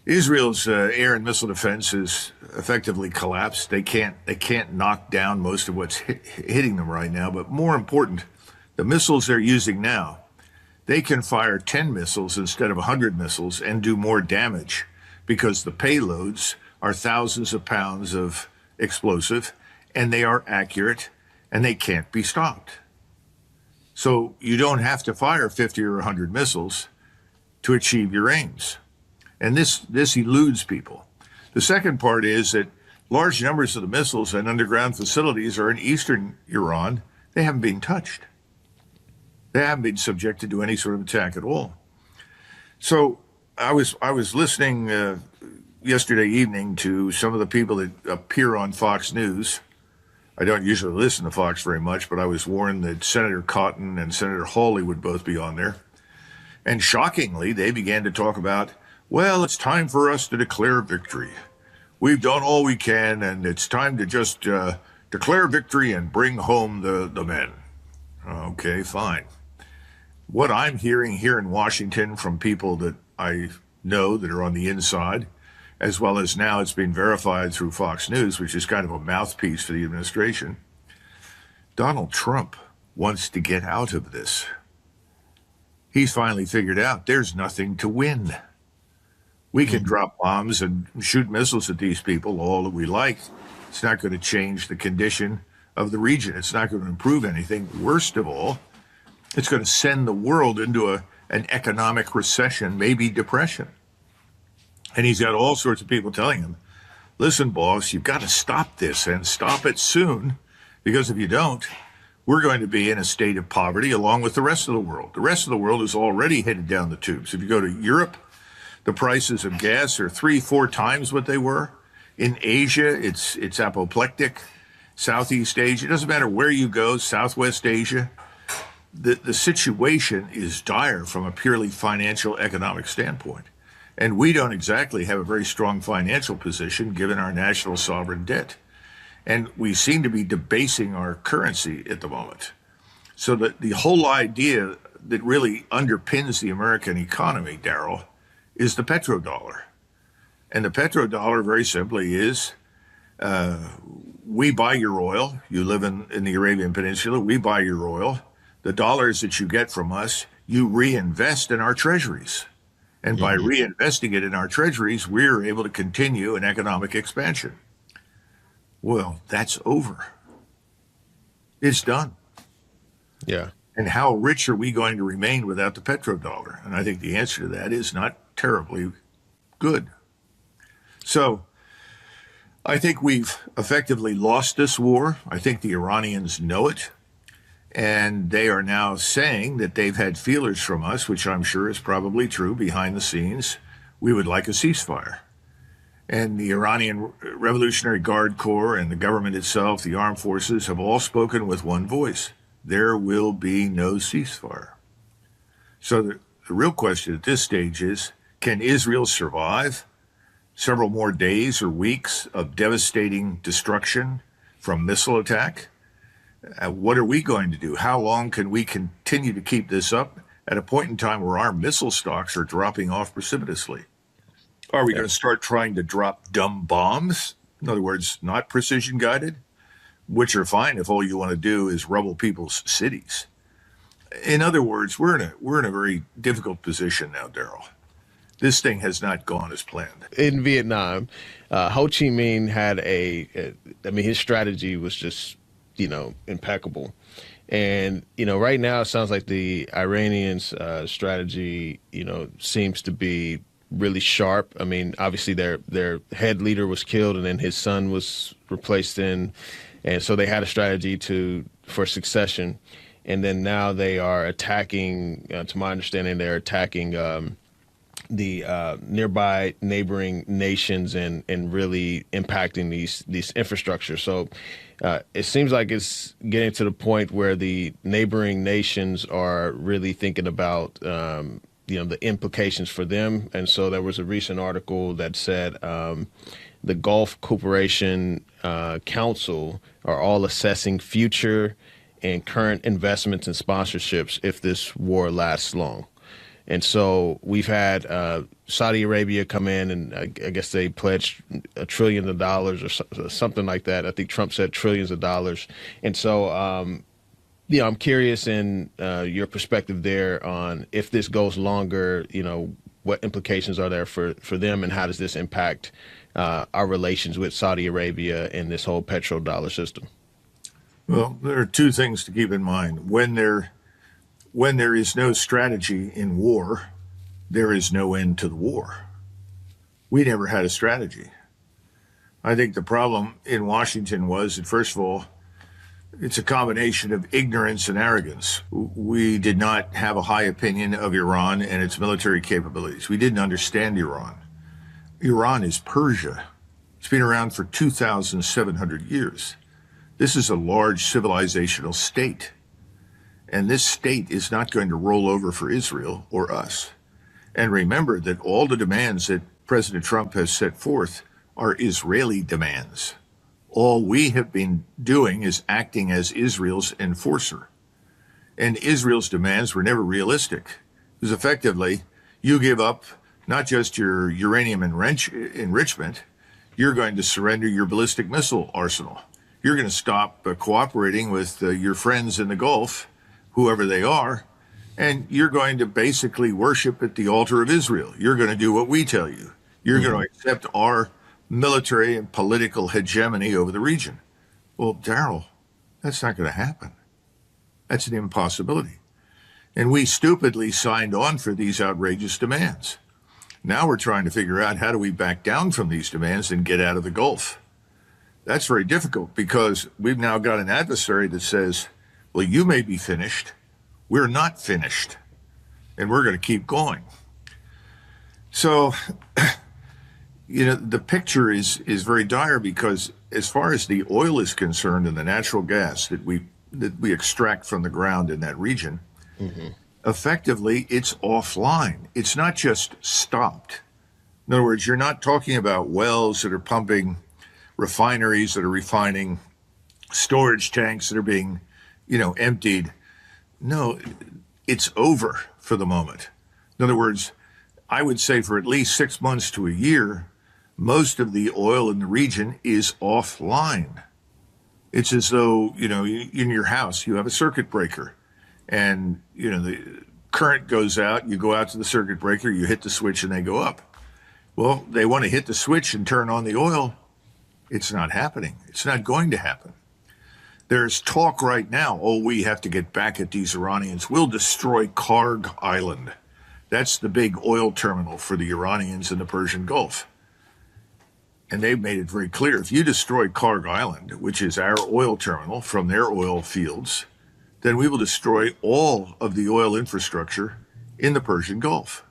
Israel's air and missile defense is effectively collapsed. They can't knock down most of what's hitting them right now. But more important, the missiles they're using now, they can fire 10 missiles instead of 100 missiles and do more damage because the payloads are thousands of pounds of explosive, and they are accurate, and they can't be stopped. So you don't have to fire 50 or 100 missiles to achieve your aims. And this eludes people. The second part is that large numbers of the missiles and underground facilities are in eastern Iran. They haven't been touched. They haven't been subjected to any sort of attack at all. So I was listening yesterday evening to some of the people that appear on Fox News. I don't usually listen to Fox very much, but I was warned that Senator Cotton and Senator Hawley would both be on there. And shockingly, they began to talk about, well, it's time for us to declare victory. We've done all we can, and it's time to just declare victory and bring home the men. Okay, fine. What I'm hearing here in Washington from people that I know that are on the inside, as well as now it's been verified through Fox News, which is kind of a mouthpiece for the administration, Donald Trump wants to get out of this. He's finally figured out there's nothing to win. We can drop bombs and shoot missiles at these people all that we like. It's not going to change the condition of the region. It's not going to improve anything. Worst of all, it's going to send the world into an economic recession, maybe depression. And he's got all sorts of people telling him, listen, boss, you've got to stop this and stop it soon, because if you don't, we're going to be in a state of poverty along with the rest of the world. The rest of the world is already headed down the tubes. If you go to Europe, the prices of gas are 3-4 times what they were. In Asia, it's apoplectic. Southeast Asia, it doesn't matter where you go, Southwest Asia, the situation is dire from a purely financial economic standpoint. And we don't exactly have a very strong financial position given our national sovereign debt. And we seem to be debasing our currency at the moment. So the whole idea that really underpins the American economy, Darrell, is the petrodollar. And the petrodollar, very simply, is we buy your oil. You live in the Arabian Peninsula. We buy your oil. The dollars that you get from us, you reinvest in our treasuries. And by reinvesting it in our treasuries, we're able to continue an economic expansion. Well, that's over. It's done. Yeah. And how rich are we going to remain without the petrodollar? And I think the answer to that is not terribly good. So I think we've effectively lost this war. I think the Iranians know it. And they are now saying that they've had feelers from us, which I'm sure is probably true behind the scenes. We would like a ceasefire. And the Iranian Revolutionary Guard Corps and the government itself, the armed forces, have all spoken with one voice. There will be no ceasefire. So the real question at this stage is, can Israel survive several more days or weeks of devastating destruction from missile attack? What are we going to do? How long can we continue to keep this up at a point in time where our missile stocks are dropping off precipitously? Are we going to start trying to drop dumb bombs? In other words, not precision guided, which are fine if all you want to do is rubble people's cities. In other words, we're in a very difficult position now, Darrell. This thing has not gone as planned. In Vietnam, Ho Chi Minh had his strategy was just, impeccable. And, right now it sounds like the Iranians' strategy, seems to be really sharp. I mean, obviously their head leader was killed and then his son was replaced and so they had a strategy for succession. And then now they are attacking, to my understanding, they're attacking the nearby neighboring nations and really impacting these infrastructure. So it seems like it's getting to the point where the neighboring nations are really thinking about the implications for them. And so there was a recent article that said the Gulf Cooperation Council are all assessing future and current investments and sponsorships if this war lasts long. And so we've had Saudi Arabia come in, and I guess they pledged $1 trillion or something like that. I think Trump said trillions of dollars. And so, I'm curious in your perspective there on if this goes longer, what implications are there for them, and how does this impact our relations with Saudi Arabia and this whole petrodollar system? Well, there are two things to keep in mind. When there is no strategy in war, there is no end to the war. We never had a strategy. I think the problem in Washington was that, first of all, it's a combination of ignorance and arrogance. We did not have a high opinion of Iran and its military capabilities. We didn't understand Iran. Iran is Persia. It's been around for 2,700 years. This is a large civilizational state. And this state is not going to roll over for Israel or us. And remember that all the demands that President Trump has set forth are Israeli demands. All we have been doing is acting as Israel's enforcer. And Israel's demands were never realistic. Because effectively, you give up not just your uranium enrichment, you're going to surrender your ballistic missile arsenal. You're going to stop cooperating with your friends in the Gulf, whoever they are, and you're going to basically worship at the altar of Israel. You're going to do what we tell you. You're going to accept our military and political hegemony over the region. Well, Darrell, that's not going to happen. That's an impossibility. And we stupidly signed on for these outrageous demands. Now we're trying to figure out how do we back down from these demands and get out of the Gulf. That's very difficult because we've now got an adversary that says, well, you may be finished. We're not finished. And we're going to keep going. So, the picture is very dire because as far as the oil is concerned and the natural gas that we extract from the ground in that region, effectively it's offline. It's not just stopped. In other words, you're not talking about wells that are pumping, refineries that are refining, storage tanks that are being emptied. No, it's over for the moment. In other words, I would say for at least 6 months to a year, most of the oil in the region is offline. It's as though, in your house, you have a circuit breaker and, the current goes out, you go out to the circuit breaker, you hit the switch and they go up. Well, they want to hit the switch and turn on the oil. It's not happening. It's not going to happen. There's talk right now, we have to get back at these Iranians. We'll destroy Karg Island. That's the big oil terminal for the Iranians in the Persian Gulf. And they've made it very clear, if you destroy Karg Island, which is our oil terminal from their oil fields, then we will destroy all of the oil infrastructure in the Persian Gulf.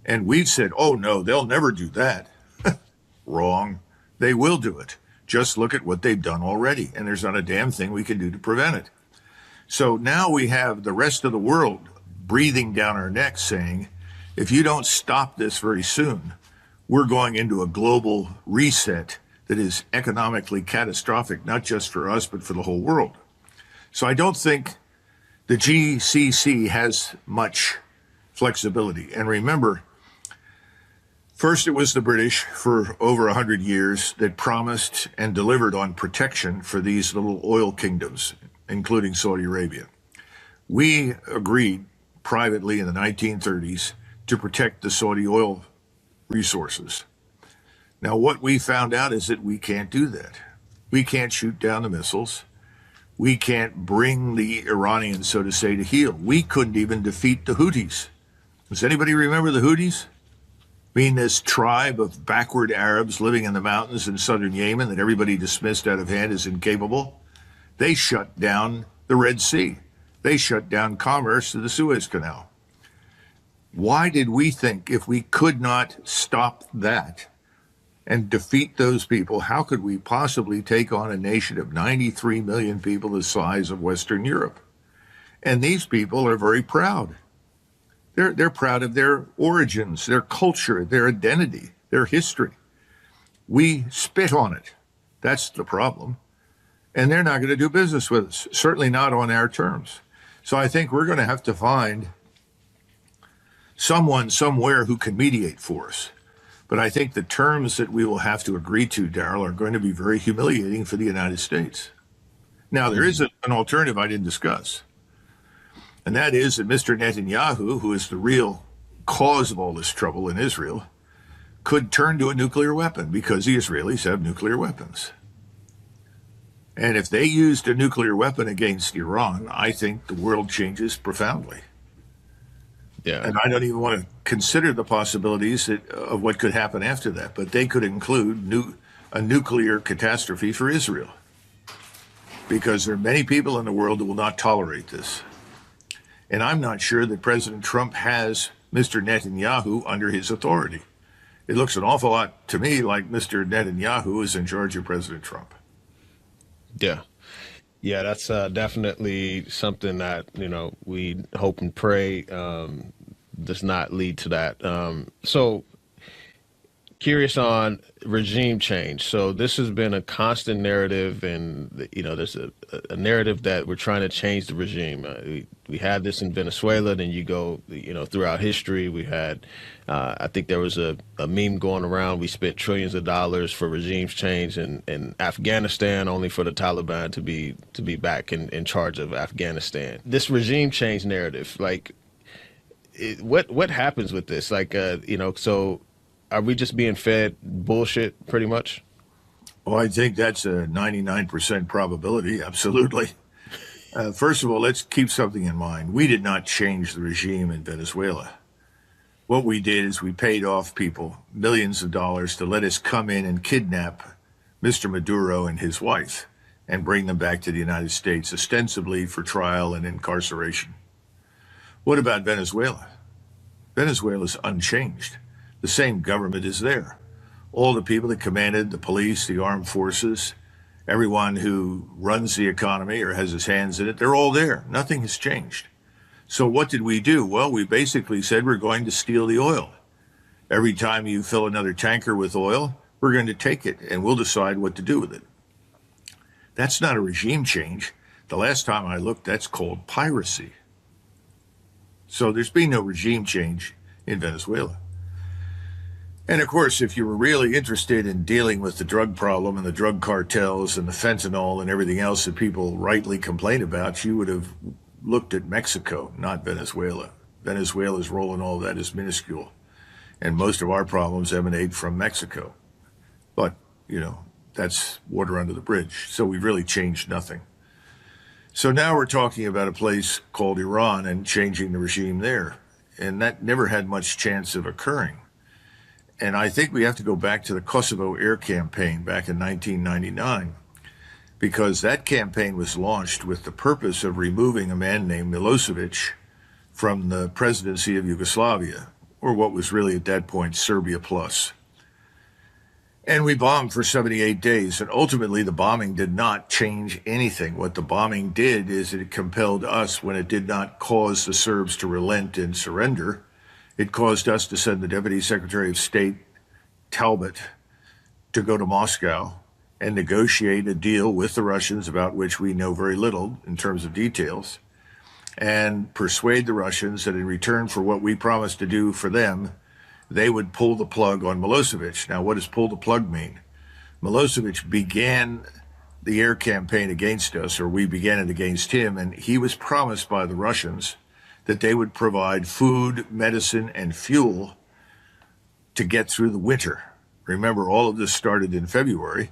And we've said, oh no, they'll never do that. Wrong. They will do it. Just look at what they've done already, and there's not a damn thing we can do to prevent it. So now we have the rest of the world breathing down our necks saying, if you don't stop this very soon, we're going into a global reset that is economically catastrophic, not just for us, but for the whole world. So I don't think the GCC has much flexibility. And remember, first, it was the British for over 100 years that promised and delivered on protection for these little oil kingdoms, including Saudi Arabia. We agreed privately in the 1930s to protect the Saudi oil resources. Now, what we found out is that we can't do that. We can't shoot down the missiles. We can't bring the Iranians, so to say, to heel. We couldn't even defeat the Houthis. Does anybody remember the Houthis? I mean, this tribe of backward Arabs living in the mountains in southern Yemen that everybody dismissed out of hand as incapable. They shut down the Red Sea. They shut down commerce to the Suez Canal. Why did we think if we could not stop that and defeat those people, how could we possibly take on a nation of 93 million people the size of Western Europe? And these people are very proud. They're proud of their origins, their culture, their identity, their history. We spit on it. That's the problem. And they're not going to do business with us, certainly not on our terms. So I think we're going to have to find someone somewhere who can mediate for us. But I think the terms that we will have to agree to, Daryl, are going to be very humiliating for the United States. Now, there is an alternative I didn't discuss, and that is that Mr. Netanyahu, who is the real cause of all this trouble in Israel, could turn to a nuclear weapon because the Israelis have nuclear weapons. And if they used a nuclear weapon against Iran, I think the world changes profoundly. Yeah. And I don't even want to consider the possibilities of what could happen after that, but they could include a nuclear catastrophe for Israel, because there are many people in the world who will not tolerate this. And I'm not sure that President Trump has Mr. Netanyahu under his authority. It looks an awful lot to me like Mr. Netanyahu is in charge of President Trump. Yeah. Yeah, that's definitely something that, we hope and pray does not lead to that. So curious on regime change. So this has been a constant narrative, and, there's a narrative that we're trying to change the regime. We had this in Venezuela, then you go, throughout history, we had, I think there was a meme going around. We spent trillions of dollars for regimes change in Afghanistan, only for the Taliban to be back in charge of Afghanistan. This regime change narrative, what happens with this? So are we just being fed bullshit pretty much? Well, I think that's a 99% probability. Absolutely. First of all, let's keep something in mind. We did not change the regime in Venezuela. What we did is we paid off people millions of dollars to let us come in and kidnap Mr. Maduro and his wife and bring them back to the United States, ostensibly for trial and incarceration. What about Venezuela? Venezuela is unchanged. The same government is there. All the people that commanded the police, the armed forces, everyone who runs the economy or has his hands in it, they're all there. Nothing has changed. So what did we do? Well, we basically said we're going to steal the oil. Every time you fill another tanker with oil, we're going to take it and we'll decide what to do with it. That's not a regime change. The last time I looked, that's called piracy. So there's been no regime change in Venezuela. And of course, if you were really interested in dealing with the drug problem and the drug cartels and the fentanyl and everything else that people rightly complain about, you would have looked at Mexico, not Venezuela. Venezuela's role in all that is minuscule. And most of our problems emanate from Mexico. But, that's water under the bridge. So we've really changed nothing. So now we're talking about a place called Iran and changing the regime there. And that never had much chance of occurring. And I think we have to go back to the Kosovo air campaign back in 1999, because that campaign was launched with the purpose of removing a man named Milosevic from the presidency of Yugoslavia, or what was really at that point Serbia Plus. And we bombed for 78 days, and ultimately the bombing did not change anything. What the bombing did is it compelled us, when it did not cause the Serbs to relent and surrender, it caused us to send the Deputy Secretary of State, Talbot, to go to Moscow and negotiate a deal with the Russians about which we know very little in terms of details, and persuade the Russians that in return for what we promised to do for them, they would pull the plug on Milosevic. Now, what does pull the plug mean? Milosevic began the air campaign against us, or we began it against him, and he was promised by the Russians that they would provide food, medicine, and fuel to get through the winter. Remember, all of this started in February,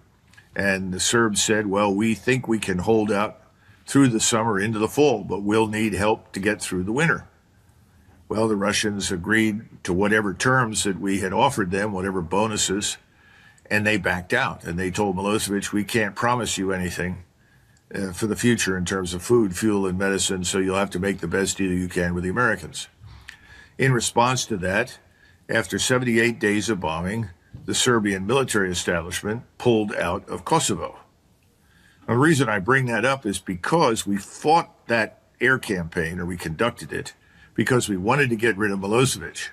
and the Serbs said, well, we think we can hold out through the summer into the fall, but we'll need help to get through the winter. Well, the Russians agreed to whatever terms that we had offered them, whatever bonuses, and they backed out. And they told Milosevic, we can't promise you anything for the future in terms of food, fuel, and medicine, so you'll have to make the best deal you can with the Americans. In response to that, after 78 days of bombing, the Serbian military establishment pulled out of Kosovo. Now, the reason I bring that up is because we fought that air campaign, or we conducted it, because we wanted to get rid of Milosevic.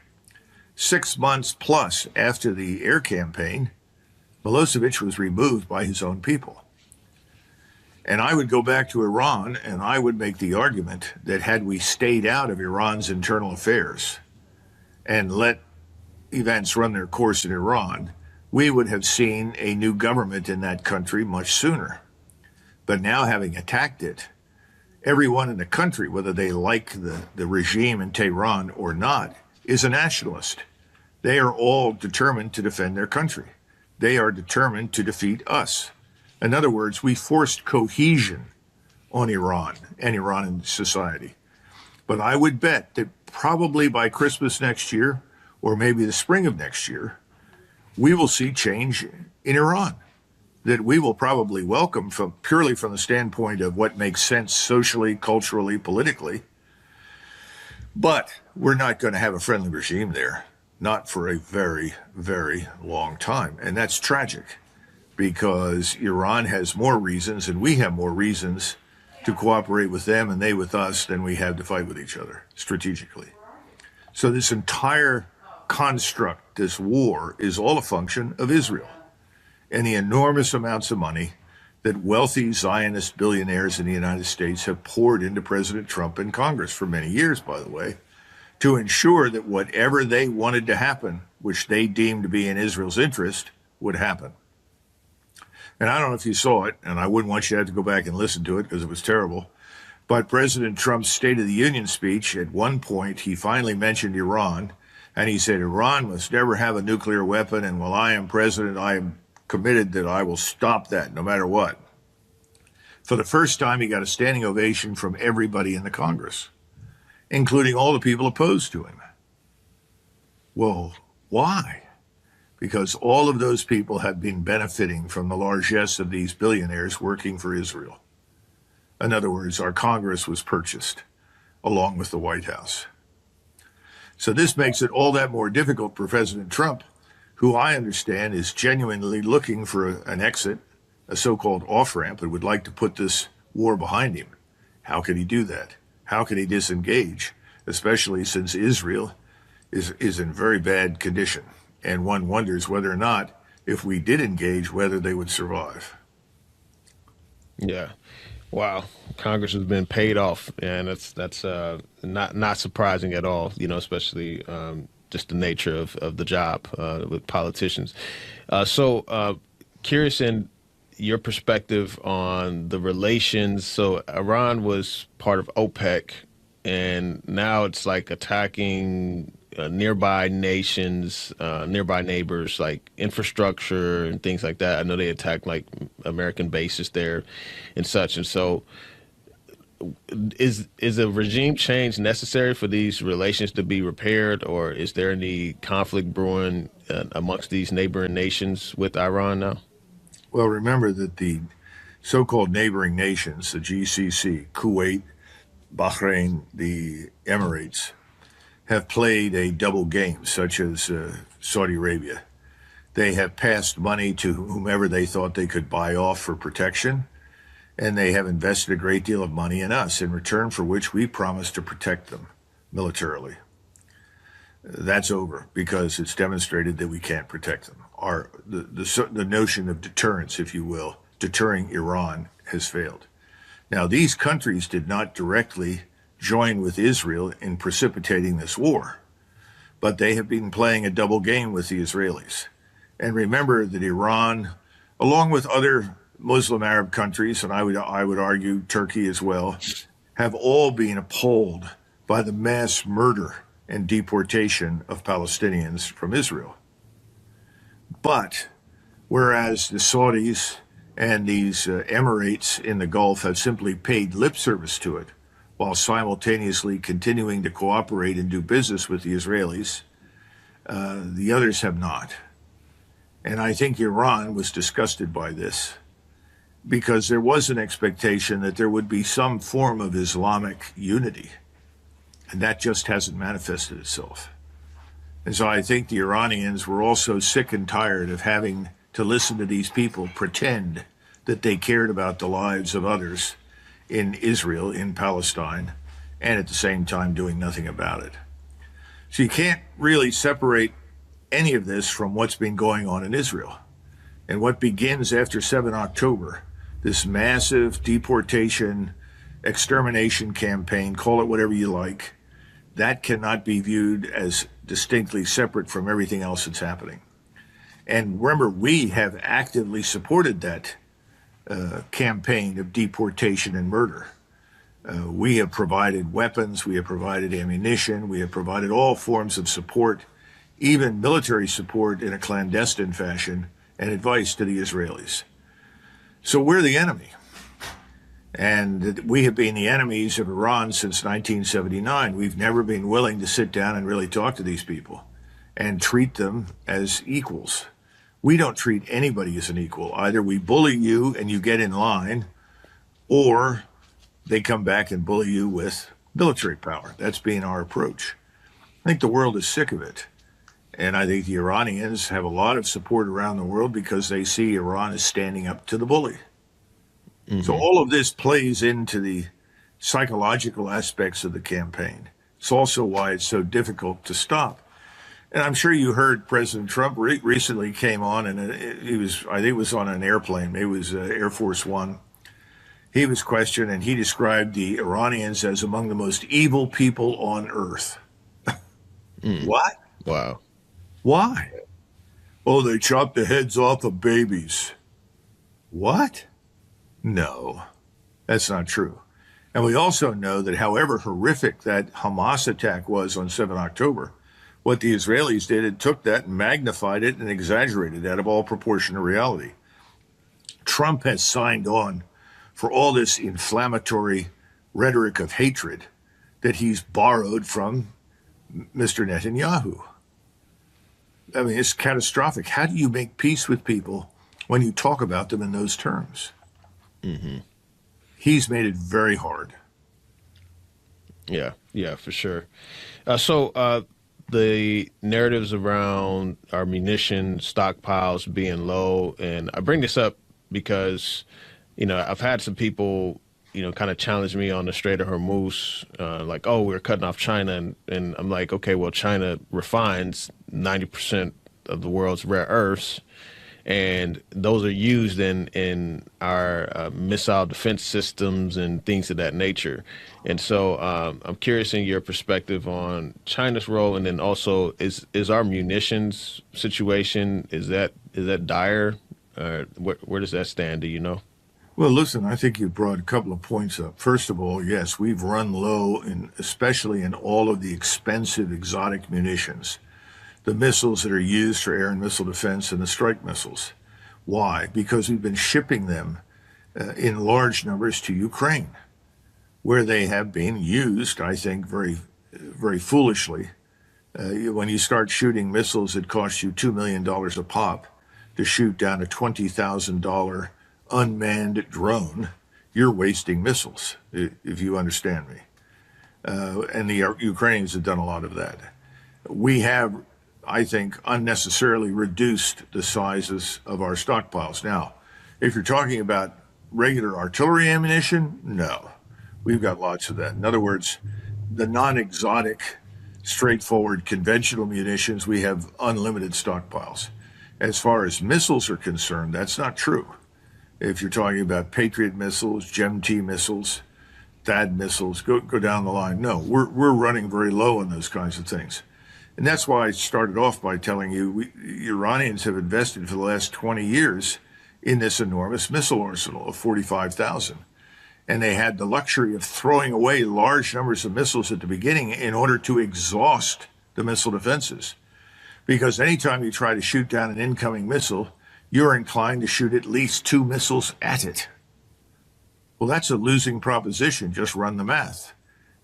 6 months plus after the air campaign, Milosevic was removed by his own people. And I would go back to Iran and I would make the argument that had we stayed out of Iran's internal affairs, and let events run their course in Iran, we would have seen a new government in that country much sooner. But now, having attacked it, everyone in the country, whether they like the regime in Tehran or not, is a nationalist. They are all determined to defend their country. They are determined to defeat us. In other words, we forced cohesion on Iran and Iranian society. But I would bet that probably by Christmas next year, or maybe the spring of next year, we will see change in Iran that we will probably welcome purely from the standpoint of what makes sense socially, culturally, politically. But we're not going to have a friendly regime there, not for a very, very long time. And that's tragic because Iran has more reasons and we have more reasons to cooperate with them and they with us than we have to fight with each other strategically. So this entire construct, this war, is all a function of Israel and the enormous amounts of money that wealthy Zionist billionaires in the United States have poured into President Trump and Congress for many years, by the way, to ensure that whatever they wanted to happen, which they deemed to be in Israel's interest, would happen. And I don't know if you saw it, and I wouldn't want you to have to go back and listen to it because it was terrible, but President Trump's State of the Union speech, at one point, he finally mentioned Iran, and he said, Iran must never have a nuclear weapon, and while I am president, I am committed that I will stop that no matter what. For the first time, he got a standing ovation from everybody in the Congress, including all the people opposed to him. Well, why? Because all of those people have been benefiting from the largesse of these billionaires working for Israel. In other words, our Congress was purchased along with the White House. So this makes it all that more difficult for President Trump, who I understand is genuinely looking for an exit, a so-called off-ramp, and would like to put this war behind him. How can he do that? How can he disengage, especially since Israel is in very bad condition? And one wonders whether or not, if we did engage, whether they would survive. Yeah. Wow. Congress has been paid off, and that's not surprising at all, especially just the nature of the job with politicians. So curious in your perspective on the relations. So Iran was part of OPEC, and now it's like attacking nearby nations, nearby neighbors, like infrastructure and things like that. I know they attacked like American bases there and such. And so is a regime change necessary for these relations to be repaired, or is there any conflict brewing amongst these neighboring nations with Iran now? Well, remember that the so-called neighboring nations, the GCC, Kuwait, Bahrain, the Emirates, have played a double game, such as Saudi Arabia. They have passed money to whomever they thought they could buy off for protection, and they have invested a great deal of money in us, in return for which we promised to protect them militarily. That's over because it's demonstrated that we can't protect them. The notion of deterrence, if you will, deterring Iran has failed. Now, these countries did not directly join with Israel in precipitating this war, but they have been playing a double game with the Israelis. And remember that Iran, along with other Muslim Arab countries, and I would argue Turkey as well, have all been appalled by the mass murder and deportation of Palestinians from Israel. But whereas the Saudis and these Emirates in the Gulf have simply paid lip service to it, while simultaneously continuing to cooperate and do business with the Israelis, the others have not. And I think Iran was disgusted by this because there was an expectation that there would be some form of Islamic unity, and that just hasn't manifested itself. And so I think the Iranians were also sick and tired of having to listen to these people pretend that they cared about the lives of others in Israel, in Palestine, and at the same time doing nothing about it. So you can't really separate any of this from what's been going on in Israel. And what begins after 7 October, this massive deportation, extermination campaign, call it whatever you like, that cannot be viewed as distinctly separate from everything else that's happening. And remember, we have actively supported that campaign of deportation and murder. We have provided weapons, we have provided ammunition, we have provided all forms of support, even military support in a clandestine fashion, and advice to the Israelis. So we're the enemy. And we have been the enemies of Iran since 1979. We've never been willing to sit down and really talk to these people and treat them as equals. We don't treat anybody as an equal. Either we bully you and you get in line, or they come back and bully you with military power. That's been our approach. I think the world is sick of it. And I think the Iranians have a lot of support around the world because they see Iran as standing up to the bully. Mm-hmm. So all of this plays into the psychological aspects of the campaign. It's also why it's so difficult to stop. And I'm sure you heard President Trump recently came on, and I think it was on an airplane, maybe it was Air Force One. He was questioned, and he described the Iranians as among the most evil people on earth. What? Wow. Why? Oh, they chop the heads off of babies. What? No, that's not true. And we also know that however horrific that Hamas attack was on 7 October, what the Israelis did, it took that and magnified it and exaggerated it out of all proportion to reality. Trump has signed on for all this inflammatory rhetoric of hatred that he's borrowed from Mr. Netanyahu. I mean, it's catastrophic. How do you make peace with people when you talk about them in those terms? Mm-hmm. He's made it very hard. Yeah, for sure. So the narratives around our munition stockpiles being low, and I bring this up because, I've had some people, kind of challenge me on the Strait of Hormuz, like, oh, we're cutting off China. And I'm like, okay, well, China refines 90% of the world's rare earths, and those are used in our missile defense systems and things of that nature. And so I'm curious in your perspective on China's role, and then also is our munitions situation, is that dire? Where does that stand? Do you know? Well, listen, I think you brought a couple of points up. First of all, yes, we've run low, especially in all of the expensive exotic munitions, the missiles that are used for air and missile defense and the strike missiles. Why? Because we've been shipping them in large numbers to Ukraine, where they have been used, I think, very, very foolishly. When you start shooting missiles that cost you $2 million a pop to shoot down a $20,000 unmanned drone, you're wasting missiles, if you understand me. And the Ukrainians have done a lot of that. We have, I think, unnecessarily reduced the sizes of our stockpiles. Now, if you're talking about regular artillery ammunition, no. We've got lots of that. In other words, the non-exotic, straightforward, conventional munitions, we have unlimited stockpiles. As far as missiles are concerned, that's not true. If you're talking about Patriot missiles, GEM-T missiles, THAAD missiles, go down the line. No, we're running very low on those kinds of things. And that's why I started off by telling you Iranians have invested for the last 20 years in this enormous missile arsenal of 45,000. And they had the luxury of throwing away large numbers of missiles at the beginning in order to exhaust the missile defenses. Because anytime you try to shoot down an incoming missile, you're inclined to shoot at least 2 missiles at it. Well, that's a losing proposition. Just run the math.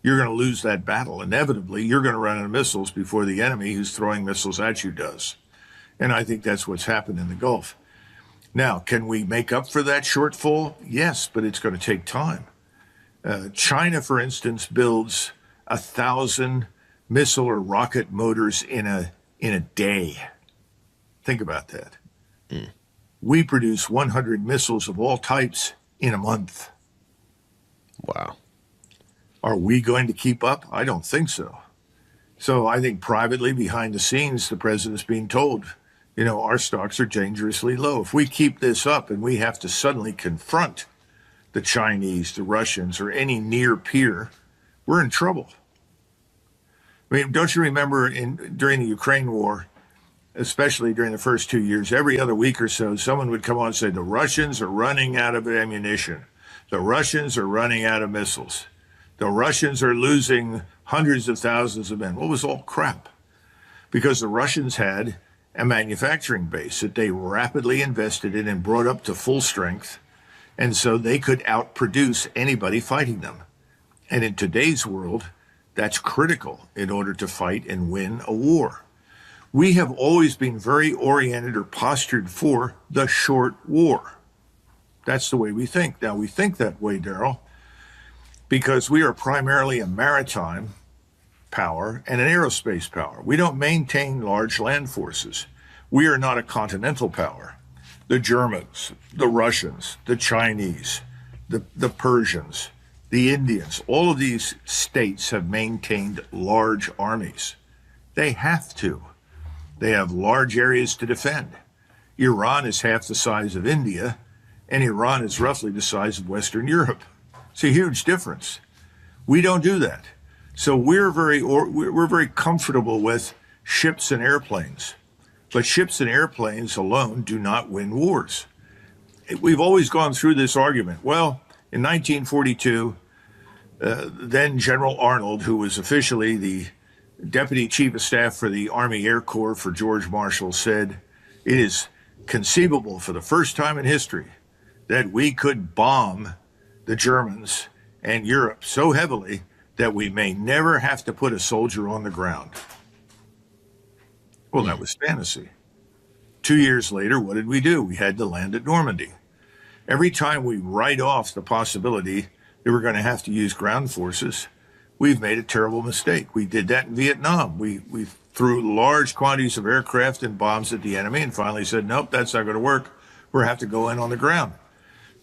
You're going to lose that battle. Inevitably, you're going to run out of missiles before the enemy who's throwing missiles at you does. And I think that's what's happened in the Gulf. Now, can we make up for that shortfall? Yes, but it's going to take time. China, for instance, builds 1,000 missile or rocket motors in a day. Think about that. We produce 100 missiles of all types in a month. Wow. Are we going to keep up? I don't think so. So I think privately, behind the scenes, the president's being told, our stocks are dangerously low. If we keep this up and we have to suddenly confront the Chinese, the Russians, or any near peer, we're in trouble. I mean, don't you remember during the Ukraine war, especially during the first 2 years, every other week or so, someone would come on and say, the Russians are running out of ammunition. The Russians are running out of missiles. The Russians are losing hundreds of thousands of men. Well, it was all crap because the Russians had a manufacturing base that they rapidly invested in and brought up to full strength. And so they could outproduce anybody fighting them. And in today's world, that's critical in order to fight and win a war. We have always been very oriented or postured for the short war. That's the way we think. Now, we think that way, Daryl, because we are primarily a maritime power and an aerospace power. We don't maintain large land forces. We are not a continental power. The Germans, the Russians, the Chinese, the Persians, the Indians, all of these states have maintained large armies. They have to. They have large areas to defend. Iran is half the size of India, and Iran is roughly the size of Western Europe. It's a huge difference. We don't do that. So we're very comfortable with ships and airplanes. But ships and airplanes alone do not win wars. We've always gone through this argument. Well, in 1942, then General Arnold, who was officially the Deputy Chief of Staff for the Army Air Corps for George Marshall, said, it is conceivable for the first time in history that we could bomb the Germans and Europe so heavily that we may never have to put a soldier on the ground. Well, that was fantasy. 2 years later, what did we do? We had to land at Normandy. Every time we write off the possibility that we're going to have to use ground forces, we've made a terrible mistake. We did that in Vietnam. We threw large quantities of aircraft and bombs at the enemy and finally said, nope, that's not going to work. We'll have to go in on the ground.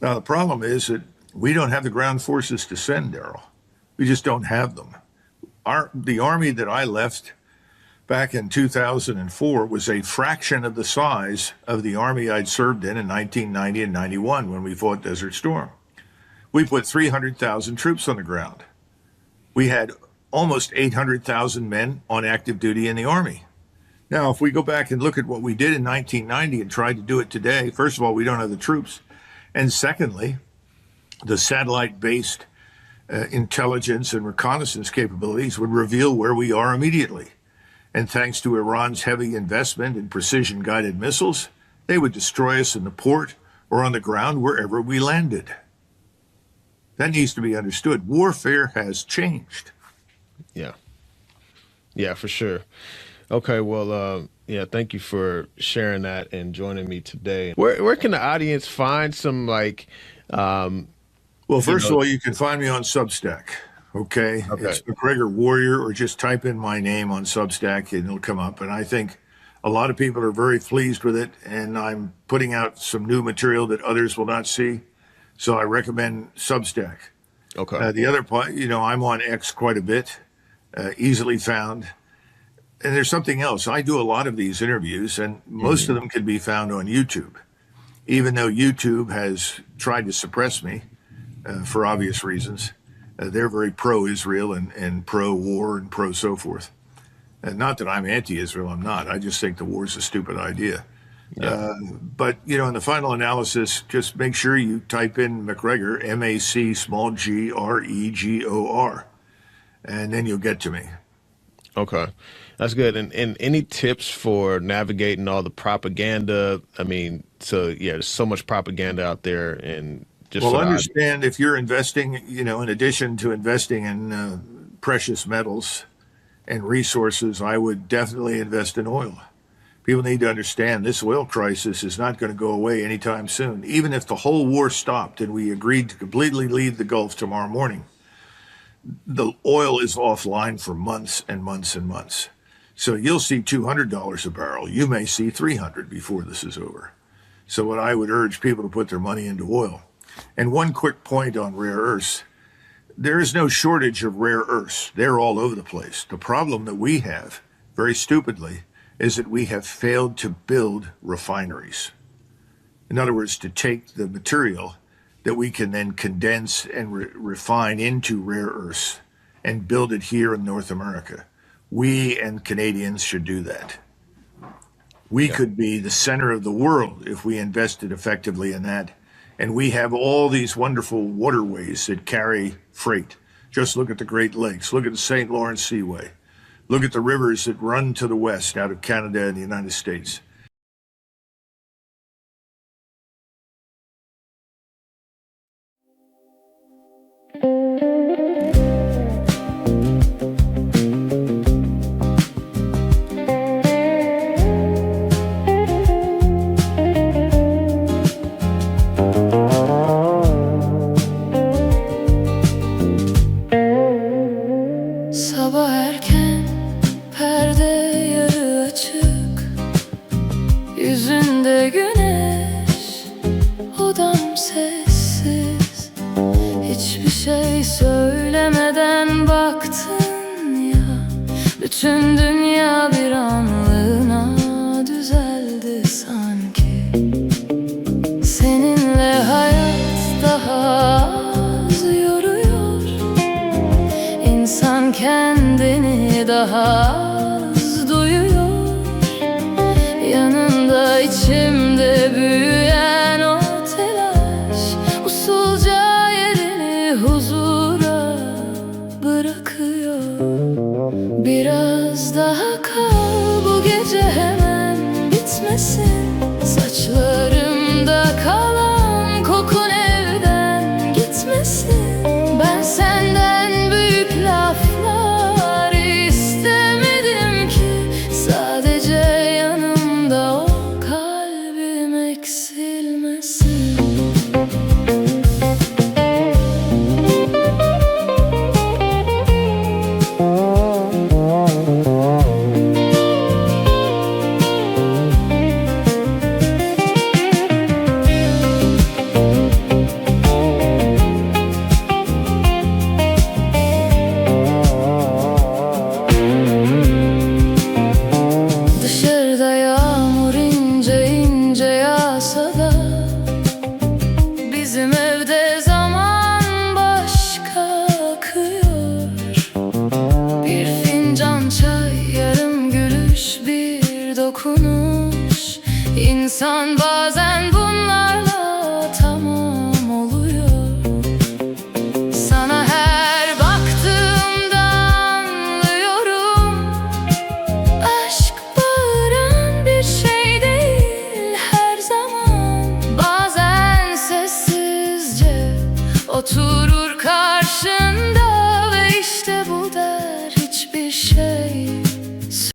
Now, the problem is that we don't have the ground forces to send, Daryl. We just don't have them. The army that I left back in 2004 was a fraction of the size of the army I'd served in 1990 and 91 when we fought Desert Storm. We put 300,000 troops on the ground. We had almost 800,000 men on active duty in the Army. Now, if we go back and look at what we did in 1990 and try to do it today, first of all, we don't have the troops. And secondly, the satellite-based intelligence and reconnaissance capabilities would reveal where we are immediately. And thanks to Iran's heavy investment in precision-guided missiles, they would destroy us in the port or on the ground wherever we landed. That needs to be understood. Warfare has changed. Yeah. Yeah, for sure. Okay, well, yeah, thank you for sharing that and joining me today. Where can the audience find some Well, first of all, you can find me on Substack. Okay. It's Macgregor Warrior, or just type in my name on Substack and it'll come up. And I think a lot of people are very pleased with it. And I'm putting out some new material that others will not see. So I recommend Substack. Okay. The other part, I'm on X quite a bit, easily found. And there's something else. I do a lot of these interviews, and most of them can be found on YouTube, even though YouTube has tried to suppress me for obvious reasons. They're very pro-Israel and pro-war and pro-so forth. And not that I'm anti-Israel, I'm not. I just think the war is a stupid idea. Yeah. But, in the final analysis, just make sure you type in Macgregor, Macgregor, and then you'll get to me. Okay. That's good. And any tips for navigating all the propaganda? I mean, there's so much propaganda out there, and understand if you're investing, in addition to investing in precious metals and resources, I would definitely invest in oil. People need to understand this oil crisis is not going to go away anytime soon. Even if the whole war stopped and we agreed to completely leave the Gulf tomorrow morning, the oil is offline for months and months and months. So you'll see $200 a barrel. You may see $300 before this is over. So what I would urge people to put their money into oil. And one quick point on rare earths. There is no shortage of rare earths. They're all over the place. The problem that we have, very stupidly, is that we have failed to build refineries. In other words, to take the material that we can then condense and refine into rare earths and build it here in North America. We and Canadians should do that. We could be the center of the world if we invested effectively in that. And we have all these wonderful waterways that carry freight. Just look at the Great Lakes. Look at the St. Lawrence Seaway. Look at the rivers that run to the west out of Canada and the United States. Sabah erken, perde yarı açık, yüzünde güneş, odam sessiz. Hiçbir şey söylemeden baktın ya, bütün dünya bir anlığına düzeldi sanki. Seninle hayat daha az yoruyor, İnsan kendini daha az duyuyor. Yanında içimde büyüyen o telaş, usulca yerini huzura bırakıyor. Biraz daha kal, bu gece hemen bitmesin. Saçlarımda kalan kokun evden gitmesin. Ben senden büyük laflar istemedim ki, sadece yanımda ol, kalbim eksilmesin. Dışarıda yağmur ince ince yağsa da, bizim evde zaman başka akıyor. Bir fincan çay, yarım gülüş, bir dokunuş. İnsan bazen bunlar